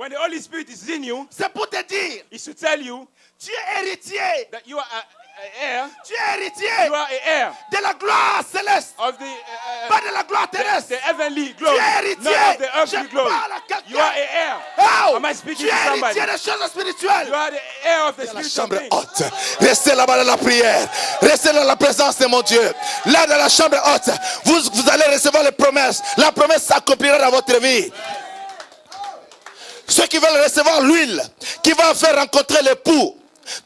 When the Holy Spirit is in you, c'est pour te dire, it's to tell you tu es héritier. that you are an heir. Tu es héritier You are an heir de la gloire céleste, of the pas de la gloire terrestre. the heavenly glory, Tu es héritier. not of the earthly Je glory. parle à quelqu'un. You are an heir. Oh, Am I tu speaking es to somebody? héritier des choses spirituelles. You are the heir of the La spiritual chambre things. haute. Restez là-bas dans la prière. Restez dans la présence de mon Dieu. Là dans la chambre haute, vous allez recevoir les promesses. La promesse s'accomplira dans votre vie. Ceux qui veulent recevoir l'huile, qui va faire rencontrer l'époux,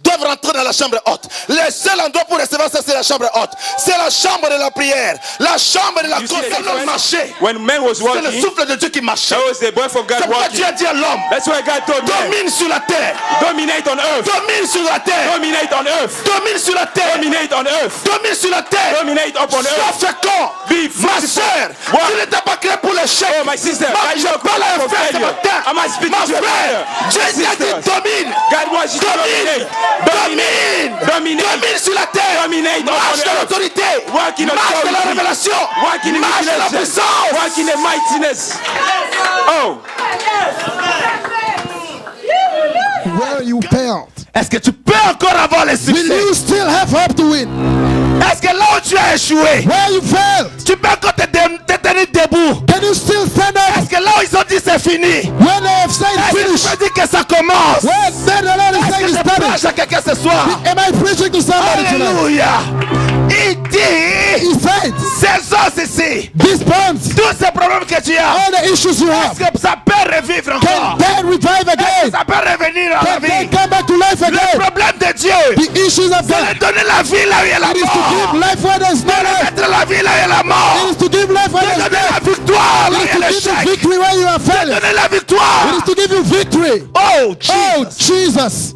doivent rentrer dans la chambre haute. Le seul endroit pour recevoir ça, c'est la chambre haute. C'est la chambre de la prière. La chambre de la You see the console marché. When man was C'est le walking, souffle de Dieu qui marchait. that was the breath of God C'est pourquoi Dieu walking. a dit à l'homme, That's why God told man, domine sur la terre. dominate on earth. Domine sur la terre. Dominate on earth. Domine sur la terre. Dominate on earth. Domine sur la terre. Dominate upon Sois earth. fécond. Be Ma fruitful. soeur, What? tu n'étais pas créé pour l'échec. Oh, my sister, Ma, God, je you parle à un for frère ce failure. matin. Am I speaking Ma to a frère, brother? Dieu My t'a dit sisters. domine. God wants you to Domine. dominate. Domine. Domine sur la terre. Dominate Marche upon dans earth. l'autorité. Walk in Marche dans la authority. révélation. Walk in Marche dans la illumination. puissance. Walk in the mightiness. Oh, Where you failed, Est-ce que tu peux encore avoir les will succès? you still have hope to win? Est-ce que là où tu as échoué, Where you failed, tu peux encore te tenir debout? can you still stand Est-ce up? que là où ils ont dit c'est fini, When they have said est-ce que finish, tu peux dire que ça commence? when then the Lord is Est-ce saying que it's je prêche started? à quelqu'un ce soir? Am I preaching to somebody tonight? Alléluia. Il dit, He said, ces os ici, these bonds, tous ces problèmes que tu as, all the issues you have, est-ce que ça peut revivre encore? can then revive Est-ce que again? ça peut revenir à la Can then vie? come back to life Le again? problème de Dieu, The issues of c'est God, de donner la vie là où il y a la it is to mort. give life where there's no De life. mettre la vie là où il y a la mort. It is to give life where De there's donner death. la victoire là où It il y a is to give you l'échec. victory where you are De failing. donner la It victoire. is to give you victory. Oh, Oh, Jesus.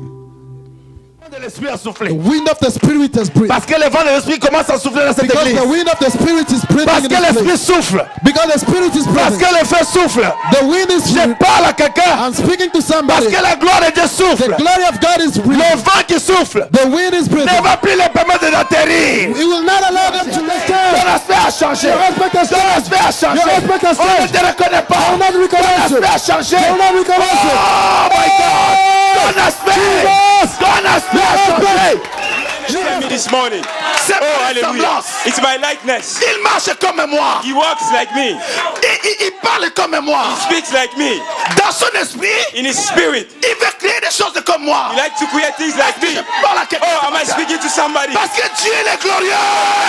de l'esprit a soufflé. The wind of the Spirit has breathed. Parce que le vent de l'esprit commence à souffler dans cette Because église. the wind of the Spirit is breathing Parce in que this l'esprit place. souffle. Because the Spirit is Parce breathing. que le feu souffle. The wind is Je breathing. parle à quelqu'un. I'm speaking to Parce somebody. que la gloire de Dieu The souffle. glory of God is Le breathing. vent qui souffle The wind is ne breathing. va plus les permettre d'atterrir. It will not allow them to Ton return. aspect a changé. Your aspect has Ton changed. aspect a changé. Your aspect has On ne changed. te reconnaît pas. I will not Ton recognize you. aspect a changé. I will not recognize you. Oh my God. Ton aspect. Jesus. Ton aspect a changé. tell me this morning. C'est Oh, ma hallelujah. ressemblance. It's my likeness. Il marche comme moi. He walks like me. Il parle comme moi. Speaks like me. Dans son esprit, In his spirit. il veut créer des choses comme moi. He likes to create things like me. Je parle à quelqu'un. Oh, am I speaking to somebody? Parce que Dieu est glorieux.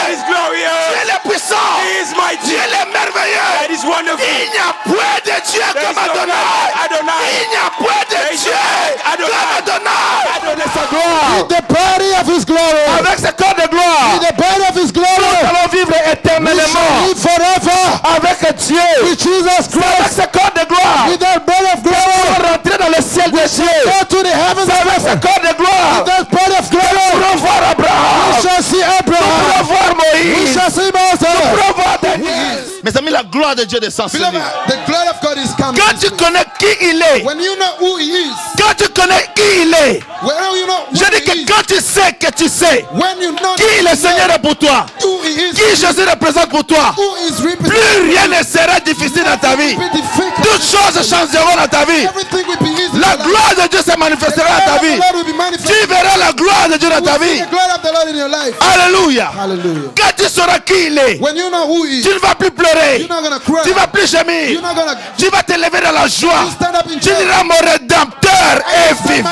He's Dieu glorious. est puissant. He is mighty. Dieu est merveilleux. That is wonderful. Il n'y a point de Dieu There is comme no Adonai. God, Adonai. Il n'y a point de There is Dieu no God, comme Adonai. Adonai. Adonai sa gloire. In the body of His glory. Avec ce corps de gloire, In the body of His nous glory. allons vivre We shall éternellement live forever avec Dieu. with Jesus C'est avec Christ. ce corps de gloire, With that body of nous glory. allons rentrer dans le ciel de Dieu. Go to the heavens C'est of avec ce heaven. corps de gloire, With that body of nous glory. allons voir We Abraham, shall see nous Abraham. allons voir We Moïse, shall see nous Moses. allons voir Denise. Mes amis, la gloire de Dieu descend sur Beloved, lui. the glory of God is coming. Quand tu connais qui il est, When you know who He is, quand tu connais qui il est, when you know je who dis He que is, quand tu sais que tu sais when you know qui le Seigneur est pour toi, who He is, qui Jésus représente pour toi, who is representing, plus rien ne sera difficile dans ta vie. be difficult. Toutes choses changeront dans ta vie. Everything will be easy. La in your life. gloire de Dieu se manifestera dans ta The vie. glory of the Lord will be manifested. Tu verras la gloire de Dieu dans You ta will see vie. the glory of the Lord in your life. Alléluia. Hallelujah. Quand tu sauras qui il est, When you know who He tu is, ne vas plus pleurer. you're not gonna cry. Tu ne vas plus gémir. You're not gonna Tu vas te lever dans la joie. you stand up in Tu joy. diras mon rédempteur est vivant.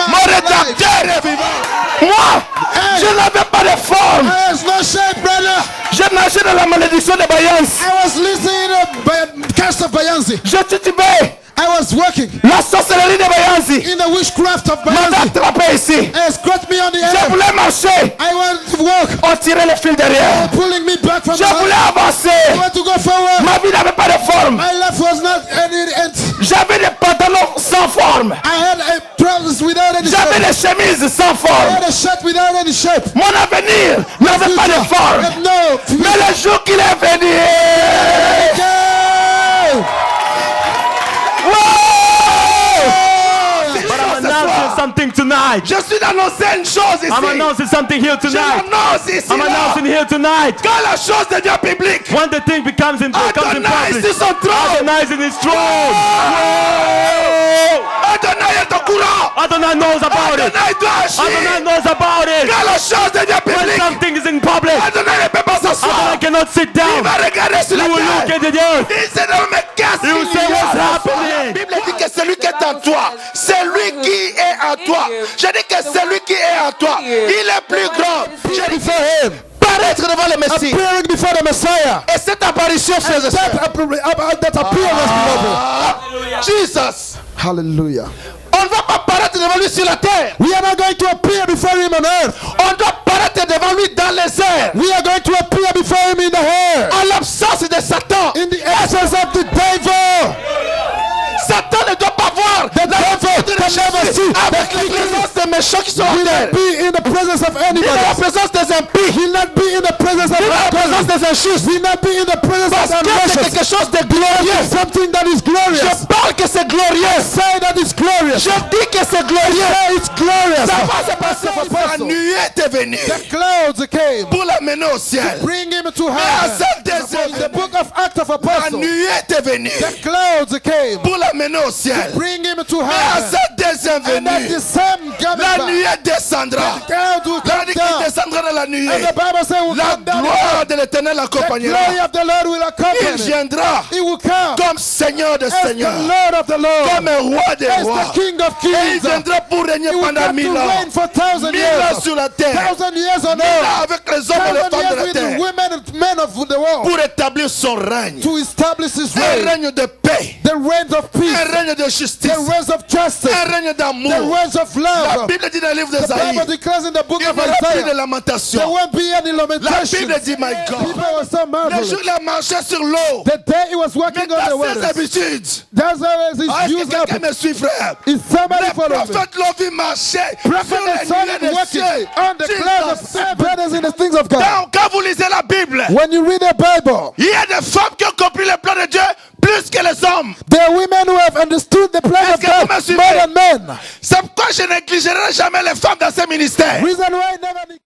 Mon rédempteur est vivant. Moi, je n'avais pas de forme. I was no shape, brother. Je marchais dans la malédiction de Bayance. I was listening to cast of Bayansi. Je titubais. I was working La sorcellerie de Bayance in the witchcraft of m'a Bayansi. attrapé ici. And scratched me on the Je head. voulais marcher. I went to work. On tirait le fil derrière. Pulling me back from Je the voulais I avancer. went to go forward. Ma vie n'avait pas de forme. My life was not any end. J'avais des pantalons sans forme. I had a trousers without any J'avais shape. des chemises sans I forme. had a shirt without any shape. Mon avenir n'avait pas de forme. And no. Mais le jour qu'il est venu, Go! But I'm announcing something tonight. je suis d'annoncer une chose ici. I'm announcing something here Je tonight. l'annonce ici. I'm là. announcing here tonight. Quand la chose devient publique, When the thing comes in Adonai public, sur son trône. Adonai is in his throne. Adonai knows about it. Adonai doit agir. Adonai knows about it. Quand la chose devient When publique, something is in public, Adonai ne peut pas s'asseoir. Adonai cannot sit Il down. va regarder sur He la will look terre. at the earth. Il se demande, mais qu'est-ce He will qu'il say, y a? what's La happening? Bible dit que celui qui est en toi, c'est lui qui est en toi. Je dis que celui qui est en toi, il est plus grand. Je dis Before him. paraître devant le Messie. Appearing before the Messiah. Et cette apparition, frères et sœurs, That appearance, beloved. Jesus, Hallelujah. on ne va pas paraître devant lui sur la terre. We are not going to appear before him on earth. On doit paraître devant lui dans les airs. We are going to appear before him in the air. En l'absence de Satan. In the absence of the devil. Satan ne doit pas voir The devil can never see. avec la présence des méchants qui sont en Will terre. not be in the presence of Ni dans la anybody. présence des impies. Will not be in the presence of Ni dans la présence others. des injustes. Will not be in the presence Parce of que c'est unrighteous. quelque chose de glorieux. Something that is glorious. Je parle que c'est glorieux. Say that is glorious. Je dis que c'est glorieux. Say it's glorious. Ça va se passer. La nuée est venue The clouds came. pour l'amener au ciel. Bring him to Mais à heaven. cette deuxième, The book of Acts of la Apostles. nuée est venue The clouds came. pour l'amener au ciel. Bring him to Mais à heaven. cette deuxième And that venue, the same la gathered nuée descendra. the cloud will La come nuée qui down. descendra dans la nuée. And the Bible says will La come down. gloire de l'Éternel The l'accompagnera. glory of the Lord will Il accompany. viendra He will come comme Seigneur des as the seigneurs, Lord of the Lord, comme un roi des as rois. the King of Et il Kings. viendra pour régner He will pendant come to 1000 ans. reign for 1,000 1000 ans years. sur la terre. 1,000 years on 1000 ans earth. avec les hommes et les 1,000 femmes de years la with the terre. women and men of the world. Pour établir son règne. To establish his Un reign. règne de paix. The reigns of peace. Un règne de justice. The reigns of justice. Un règne The d'amour. reigns of La love. Bible dit dans le livre The d'Ésaïe, Bible declares in the book il of n'y aura plus de Isaiah, there lamentation. won't be any La lamentation. Bible dit, my God, People were so le marvelous. jour il a marché sur l'eau. The day he was Mais walking on the dans ses waters. habitudes, That's always est-ce his que use quelqu'un up. me suit, frère? Is somebody Les following me? prophètes l'ont vu marcher Prophet sur and les son nuées des walking cieux. on the clouds of Jesus. brothers in the things of God. Donc, quand vous lisez la Bible, When you read the Bible, il y a des femmes qui ont compris le plan de Dieu plus que les hommes. there are women who have understood the plan of Est-ce que vous me God suivez? more than men. C'est pourquoi je négligerai jamais les femmes dans ces ministères. Reason why I never